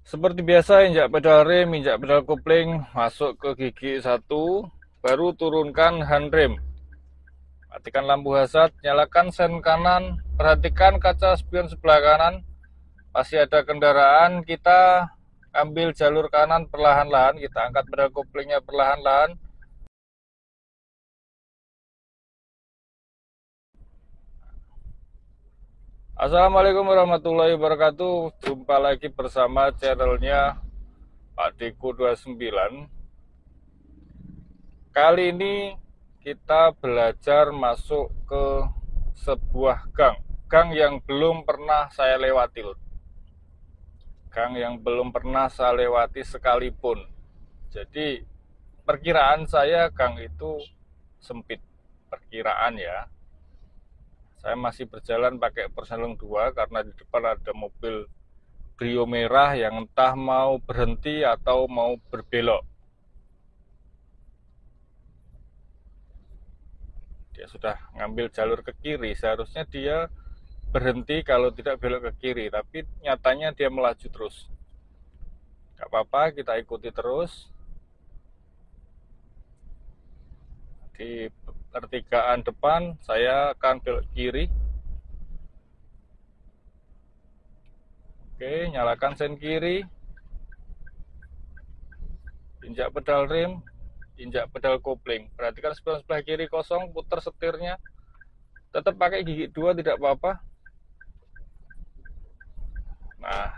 Seperti biasa, injak pedal rem, injak pedal kopling, masuk ke gigi 1, baru turunkan handrem. Matikan lampu hazard, nyalakan sen kanan, perhatikan kaca spion sebelah kanan. Masih ada kendaraan, kita ambil jalur kanan perlahan-lahan, kita angkat pedal koplingnya perlahan-lahan. Assalamualaikum warahmatullahi wabarakatuh. Jumpa lagi bersama channelnya Pak Deko 29. Kali ini kita belajar masuk ke sebuah gang. Gang yang belum pernah saya lewati. Gang yang belum pernah saya lewati sekalipun. Jadi perkiraan saya gang itu sempit. Perkiraan ya. Saya masih berjalan pakai Perseleng 2 karena di depan ada mobil Brio merah yang entah mau berhenti atau mau berbelok. Dia sudah ngambil jalur ke kiri, seharusnya dia berhenti kalau tidak belok ke kiri, tapi nyatanya dia melaju terus. Gak apa-apa, kita ikuti terus. Di pertigaan depan saya akan belok kiri. Oke, nyalakan sen kiri, injak pedal rem, injak pedal kopling. Perhatikan sebelah kiri kosong, putar setirnya. Tetap pakai gigi 2 tidak apa-apa. Nah,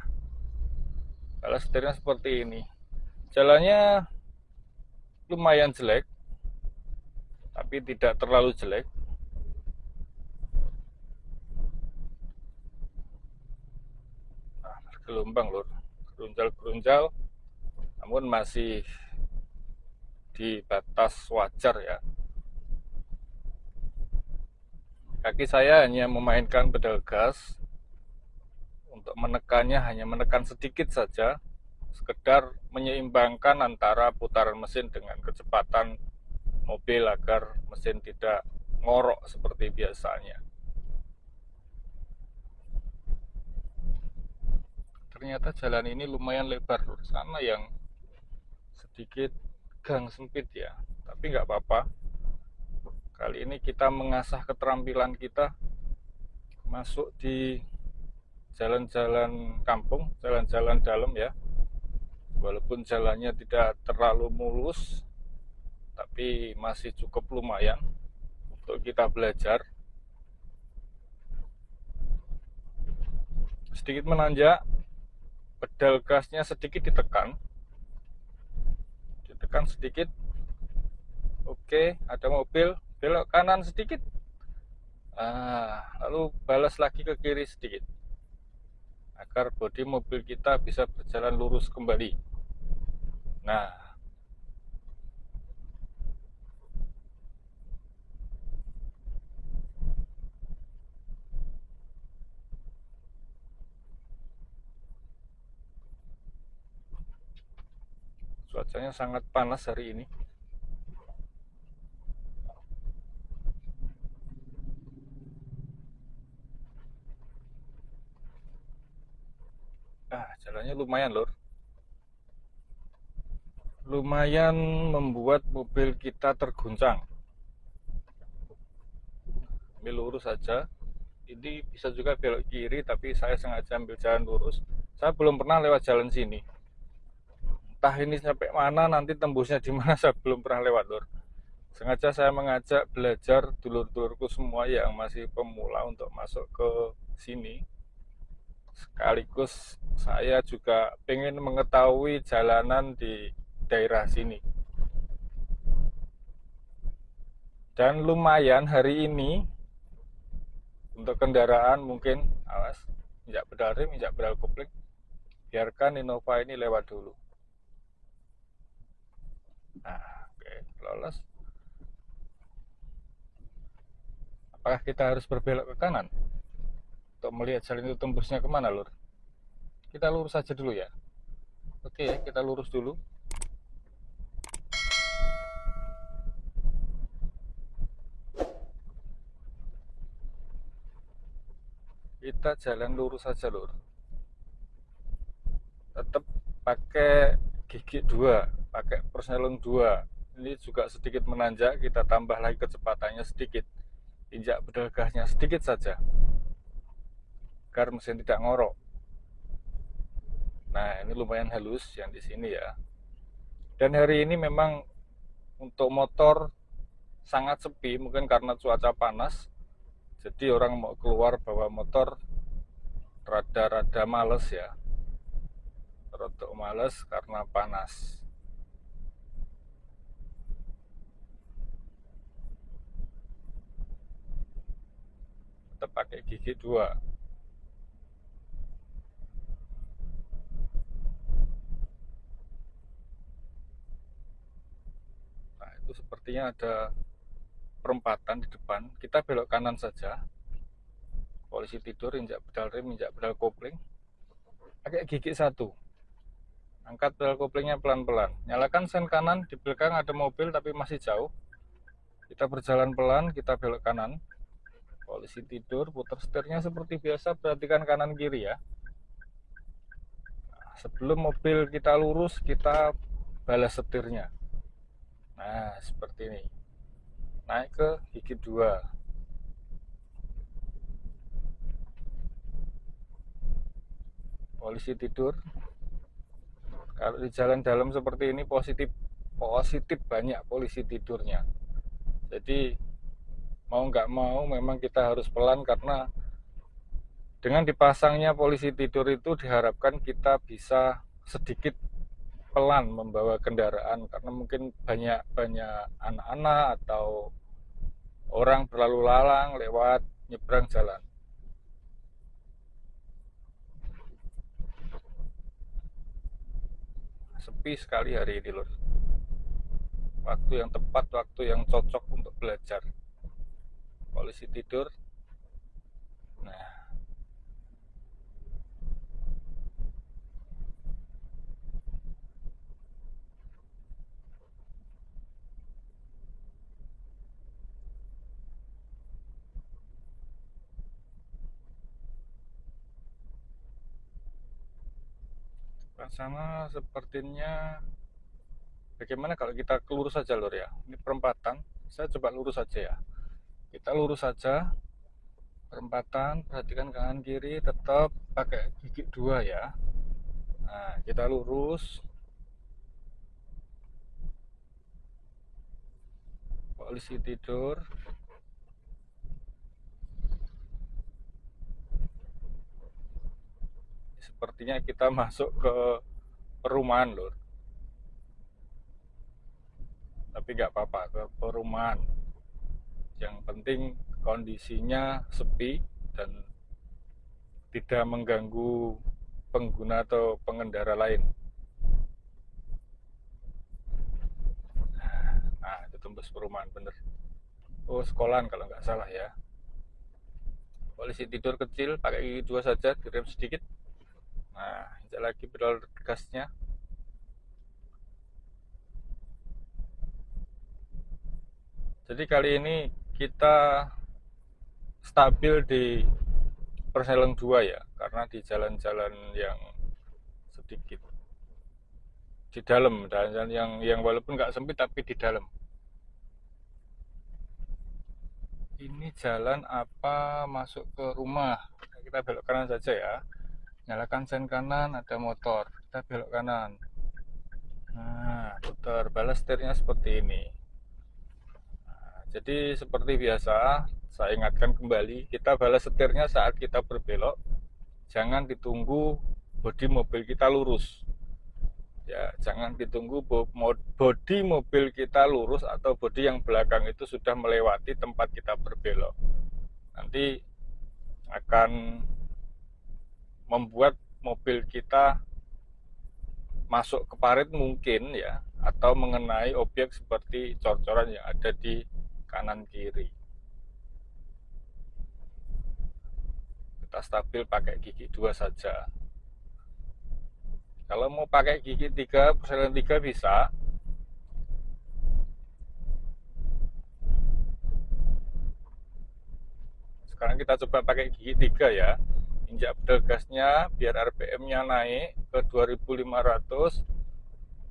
kalau setirnya seperti ini, jalannya lumayan jelek, tapi tidak terlalu jelek. Nah, bergelombang lur, gerunjal-gerunjal, namun masih di batas wajar ya. Kaki saya hanya memainkan pedal gas, untuk menekannya hanya menekan sedikit saja, sekedar menyeimbangkan antara putaran mesin dengan kecepatan mobil agar mesin tidak ngorok seperti biasanya. Ternyata jalan ini lumayan lebar lur, sana yang sedikit gang sempit ya, tapi nggak apa-apa. Kali ini kita mengasah keterampilan kita masuk di jalan-jalan kampung, jalan-jalan dalam ya. Walaupun jalannya tidak terlalu mulus, tapi masih cukup lumayan untuk kita belajar. Sedikit menanjak, pedal gasnya sedikit ditekan. Ditekan sedikit. Oke, ada mobil, belok kanan sedikit. Lalu balas lagi ke kiri sedikit. Agar bodi mobil kita bisa berjalan lurus kembali. Nah, cuacanya sangat panas hari ini. Jalannya lumayan lor. Lumayan membuat mobil kita terguncang. Ambil lurus saja. Ini bisa juga belok kiri, tapi saya sengaja ambil jalan lurus. Saya belum pernah lewat jalan sini. Entah ini sampai mana, nanti tembusnya di mana, saya belum pernah lewat lor. Sengaja saya mengajak belajar dulur-dulurku semua yang masih pemula untuk masuk ke sini. Sekaligus saya juga pengen mengetahui jalanan di daerah sini. Dan lumayan hari ini untuk kendaraan mungkin awas, injak pedal rem, injak pedal kopling. Biarkan Innova ini lewat dulu. Nah, oke, lolos. Apakah kita harus berbelok ke kanan untuk melihat jalan itu tembusnya kemana lur? Kita lurus saja dulu ya. Oke ya, kita lurus dulu. Kita jalan lurus saja lur. Tetap pakai gigi 2, pakai persneleng 2. Ini juga sedikit menanjak, kita tambah lagi kecepatannya sedikit, injak pedal gasnya sedikit saja agar mesin tidak ngorok. Nah, ini lumayan halus yang di sini ya. Dan hari ini memang untuk motor sangat sepi, mungkin karena cuaca panas. Jadi orang mau keluar bawa motor rada-rada males ya. Rada males karena panas. Tetap pakai gigi 2. Nah, itu sepertinya ada perempatan di depan. Kita belok kanan saja. Polisi tidur, injak pedal rem, injak pedal kopling. Pakai gigi 1. Angkat pedal koplingnya pelan-pelan. Nyalakan sen kanan, di belakang ada mobil tapi masih jauh. Kita berjalan pelan, kita belok kanan. Polisi tidur, putar setirnya seperti biasa, perhatikan kanan kiri ya. Nah, sebelum mobil kita lurus, kita balas setirnya. Nah, seperti ini. Naik ke gigi 2. Polisi tidur. Kalau di jalan dalam seperti ini positif banyak polisi tidurnya. Jadi mau nggak mau memang kita harus pelan, karena dengan dipasangnya polisi tidur itu diharapkan kita bisa sedikit pelan membawa kendaraan, karena mungkin banyak anak-anak atau orang berlalu lalang lewat nyebrang jalan. Sepi sekali hari ini lur. Waktu yang tepat, waktu yang cocok untuk belajar. Polisi tidur. Nah, sana sepertinya bagaimana kalau kita lurus saja lur ya. Ini perempatan, saya coba lurus saja ya. Kita lurus saja perempatan, perhatikan kanan kiri, tetap pakai gigi 2 ya. Nah, kita lurus. Polisi tidur. Sepertinya kita masuk ke perumahan lur. Tapi nggak apa-apa, ke perumahan. Yang penting kondisinya sepi dan tidak mengganggu pengguna atau pengendara lain. Nah, itu tembus perumahan bener. Oh, sekolahan kalau nggak salah ya. Polisi tidur kecil, pakai gigi 2 saja, direm sedikit. Nah, injak lagi pedal gasnya. Jadi kali ini kita stabil di persneleng 2 ya, karena di jalan-jalan yang sedikit di dalam, jalan yang walaupun nggak sempit tapi di dalam. Ini jalan apa masuk ke rumah? Kita belok kanan saja ya. Nyalakan sen kanan, ada motor. Kita belok kanan. Nah, putar, balas setirnya seperti ini. Nah, jadi seperti biasa, saya ingatkan kembali, kita balas setirnya saat kita berbelok. Jangan ditunggu bodi mobil kita lurus. Ya, jangan ditunggu bodi mobil kita lurus atau bodi yang belakang itu sudah melewati tempat kita berbelok. Nanti akan membuat mobil kita masuk ke parit mungkin ya, atau mengenai objek seperti cor-coran yang ada di kanan kiri. Kita stabil pakai gigi 2 saja. Kalau mau pakai gigi 3, persneleng 3 bisa. Sekarang kita coba pakai gigi 3 ya. injak pedal gasnya biar RPM-nya naik ke 2500.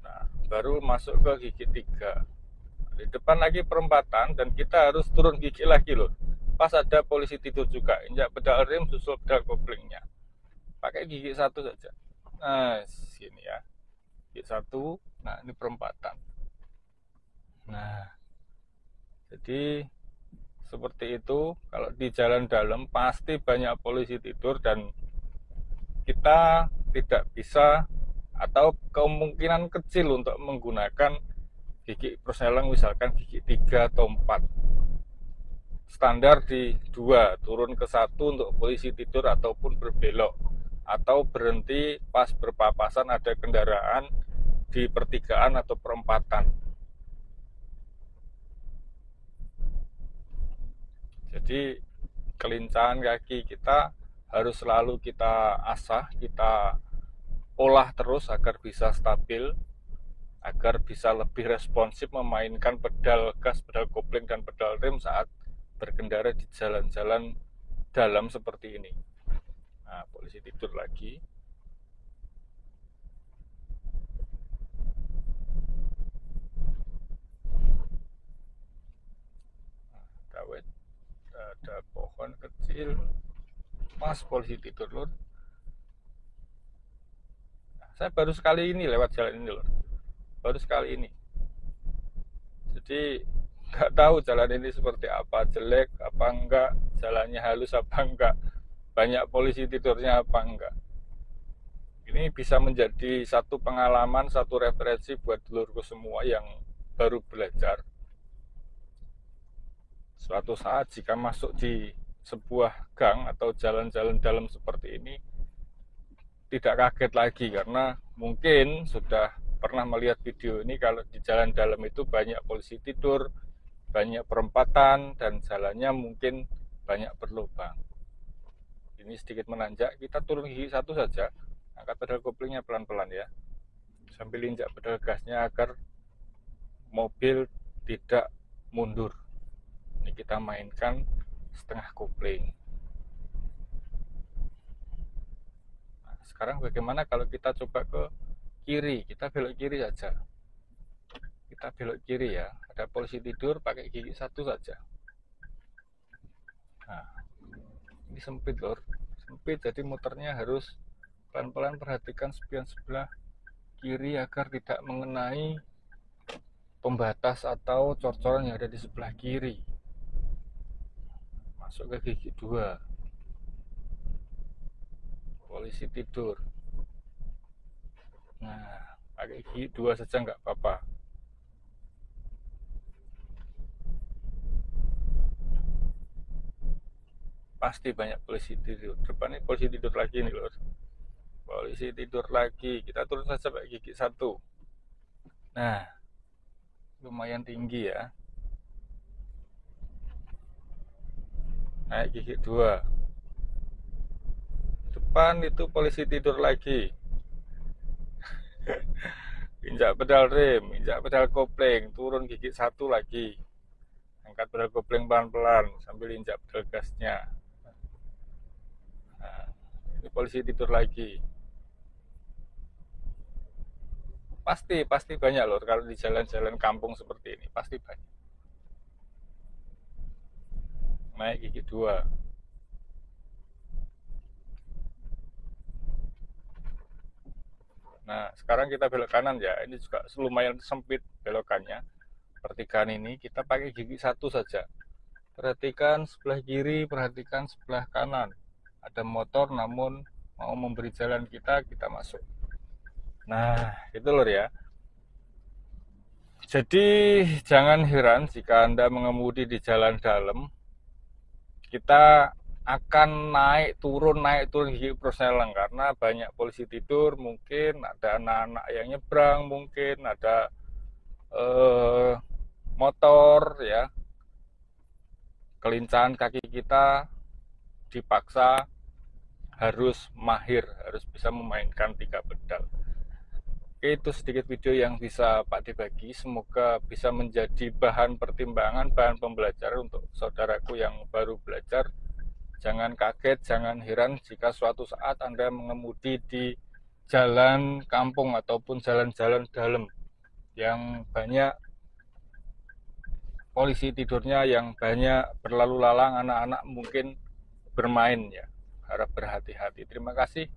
Nah, baru masuk ke gigi 3. Di depan lagi perempatan dan kita harus turun gigi lagi loh. Pas ada polisi tidur juga, injak pedal rem susul pedal koplingnya. Pakai gigi 1 saja. Nah, sini ya. Gigi 1. Nah, ini perempatan. Nah, jadi seperti itu. Kalau di jalan dalam pasti banyak polisi tidur dan kita tidak bisa atau kemungkinan kecil untuk menggunakan gigi persneling, misalkan gigi 3 atau 4. Standar di 2, turun ke 1 untuk polisi tidur ataupun berbelok, atau berhenti pas berpapasan ada kendaraan di pertigaan atau perempatan. Jadi kelincahan kaki kita harus selalu kita asah, kita olah terus agar bisa stabil, agar bisa lebih responsif memainkan pedal gas, pedal kopling, dan pedal rem saat berkendara di jalan-jalan dalam seperti ini. Nah, polisi tidur lagi. Nah, ada pohon kecil, pas polisi tidur lur. Nah, saya baru sekali ini lewat jalan ini lur, baru sekali ini. Jadi nggak tahu jalan ini seperti apa, jelek apa enggak, jalannya halus apa enggak, banyak polisi tidurnya apa enggak. Ini bisa menjadi satu pengalaman, satu referensi buat dulurku semua yang baru belajar. Suatu saat jika masuk di sebuah gang atau jalan-jalan dalam seperti ini, tidak kaget lagi karena mungkin sudah pernah melihat video ini. Kalau di jalan dalam itu banyak polisi tidur, banyak perempatan, dan jalannya mungkin banyak berlubang. Ini sedikit menanjak, kita turun gigi 1 saja, angkat pedal koplingnya pelan-pelan ya, sambil injak pedal gasnya agar mobil tidak mundur. Ini kita mainkan setengah kopling. Nah, sekarang bagaimana kalau kita coba ke kiri, kita belok kiri saja. Kita belok kiri ya, ada polisi tidur, pakai gigi 1 saja. Nah, ini sempit lor, sempit, jadi muternya harus pelan-pelan. Perhatikan spion sebelah kiri agar tidak mengenai pembatas atau cor-coran yang ada di sebelah kiri. Masuk ke gigi 2, polisi tidur. Nah, pakai gigi 2 saja nggak apa-apa. Pasti banyak polisi tidur. Depan ini polisi tidur lagi nih lor, polisi tidur lagi. Kita turun saja pakai gigi 1. Nah, lumayan tinggi ya. Naik gigi 2. Depan itu polisi tidur lagi. Injak pedal rem, injak pedal kopling, turun gigi 1 lagi. Angkat pedal kopling pelan-pelan sambil injak pedal gasnya. Nah, ini polisi tidur lagi. Pasti banyak loh kalau di jalan-jalan kampung seperti ini, pasti banyak. Naik gigi 2. Nah, sekarang kita belok kanan ya. Ini juga lumayan sempit belokannya. Pertigaan ini kita pakai gigi 1 saja. Perhatikan sebelah kiri, perhatikan sebelah kanan. Ada motor namun mau memberi jalan kita masuk. Nah, itu lor ya. Jadi jangan heran jika Anda mengemudi di jalan dalam, kita akan naik turun gigi persneling karena banyak polisi tidur, mungkin ada anak-anak yang nyebrang, mungkin ada motor ya. Kelincahan kaki kita dipaksa harus mahir, harus bisa memainkan 3 pedal. Oke, itu sedikit video yang bisa Pak dibagi. Semoga bisa menjadi bahan pertimbangan, bahan pembelajaran untuk saudaraku yang baru belajar Jangan kaget, jangan heran jika suatu saat Anda mengemudi di jalan kampung ataupun jalan-jalan dalam yang banyak polisi tidurnya, yang banyak berlalu lalang, anak-anak mungkin bermain ya. Harap berhati-hati. Terima kasih.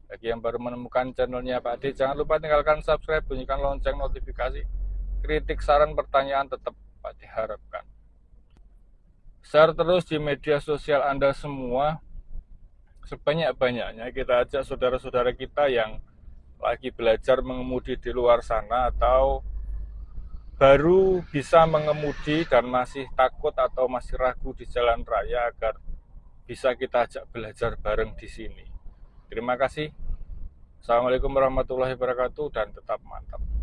Bagi yang baru menemukan channelnya Pak Ade, jangan lupa tinggalkan subscribe, bunyikan lonceng notifikasi. Kritik, saran, pertanyaan tetap Pak Ade harapkan. Share terus di media sosial Anda semua, sebanyak-banyaknya. Kita ajak saudara-saudara kita yang lagi belajar mengemudi di luar sana atau baru bisa mengemudi dan masih takut atau masih ragu di jalan raya, agar bisa kita ajak belajar bareng di sini. Terima kasih. Assalamualaikum warahmatullahi wabarakatuh dan tetap mantap.